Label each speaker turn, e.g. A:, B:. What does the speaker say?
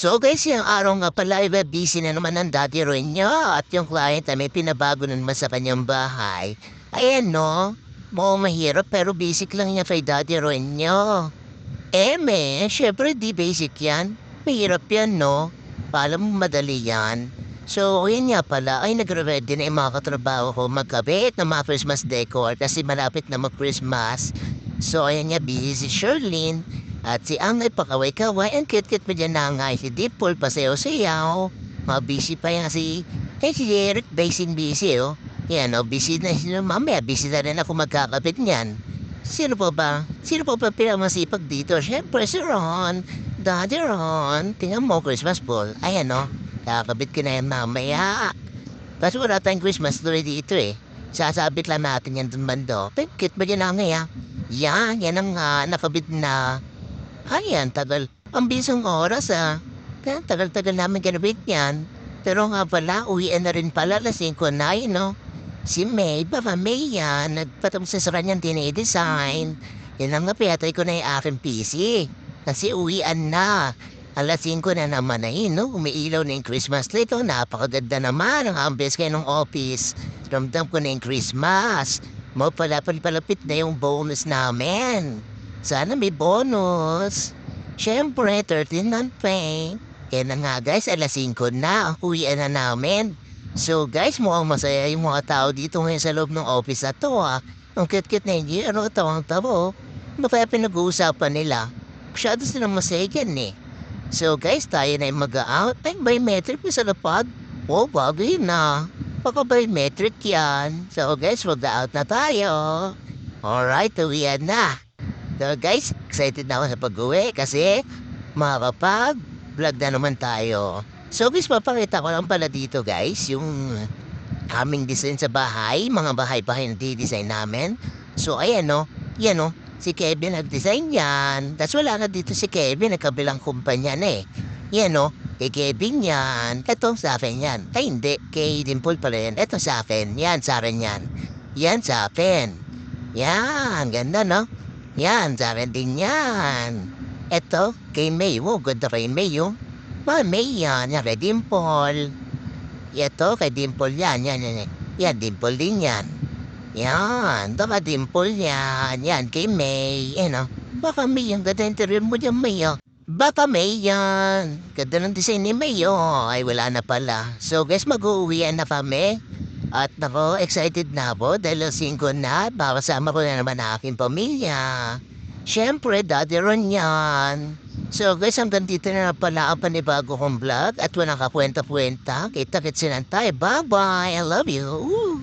A: So guys, yung araw nga pala ay busy na naman ang daddy rin niya at yung client ay may pinabago na naman sa kanyang bahay. Ayan no, mahirap pero basic lang niya kay daddy rin niya. Syempre di basic yan. Mahirap yan no, paalam mo madali yan. So, yun nga pala, ay nagre-ready na yung mga katrabaho ko magkabit ng mga Christmas decor kasi malapit na mag-Christmas. So, ayan nga, busy si Sherlyn. At si Ang ay pakaway-kaway, ang cute-cute pa dyan na nga si Dimple, pasayaw-sayaw. Mga busy pa yan si Eric, busy oh. Yan oh, busy na sila mamaya, busy na rin ako magkakabit niyan. Sino po ba? Sino po ba pinamasipag dito? Siyempre si Ron. Daddy Ron. Tingnan mo, Christmas ball. Ayan oh. Kakabit ko na yan mamaya. Kasi wala tayong Christmas tree dito eh. Sasabit lang natin yan dun bando. Pagkit ba yan na ngayon? Yan ang nakabit na. Ayan, tagal. Ang bisong oras Kaya tagal-tagal namin kinabit yan. Pero nga pala, uwian na rin pala alas 5 na yun, no? Si May, Papa May yan. Nagpatapos sa niyang dinidesign. Yan ang napiyatay ko na yung aking PC. Kasi uwian na. Alas 5 na naman na yun, no? Umiilaw na yung Christmas tree ko. Napakaganda naman ang ambience kayo ng office. Ramdam ko na yung Christmas. Mo palapit na yung bonus namin. Sana may bonus. Siyempre, 13 non-pay. Kaya na nga guys, alas 5 na. Uwian na namin. So guys, mukhang masaya yung mga tao dito ngayon sa loob ng office na to Ang cute-cute na hindi, tawang-tabo. Ano kaya pinag-uusapan nila? Masyado silang masaya yan eh. So guys, tayo na yung mag-out. Ay, biometric mo sa lapad. Oh, bagay na. Baka biometric yan. So guys, mag-out na tayo. Alright, uwian na. So guys, excited na ako sa pag-uwi kasi makakapag-vlog na naman tayo. So guys, papakita ko lang pala dito guys, yung aming design sa bahay, mga bahay-bahay na di-design namin. So ayan no, yan no, si Kevin nag-design yan. Tapos wala nga dito si Kevin, nagkabilang kumpanya na eh. Yan no, kay Kevin yan, eto sa akin yan. Ay hindi, kay Dimple pala yan, eto sa akin, yan sa akin yan. Yan sa akin. Yan, ganda no? Yan, sa akin din yan. Eto, kay May, ganda kay May oh. May yan, kay Dimple. Ito, kay Dimple yan. Yan, Dimple din yan. Yan, baka Dimple yan. Yan, kay May. Baka May, ang ganda interior mo dyan, May. Baka May yan. Ganda ng design ni May, Ay, wala na pala. So, guys, mag-uwian na kami. At nako, excited na ako dahil 5 na. Makasama ko na naman ang aking pamilya. Siyempre, Daddy Ron yan. So guys, hanggang dito na pala ang panibago kong vlog at walang kakwenta-kwenta. Kita-kitsin tayo. Bye-bye. I love you. Ooh.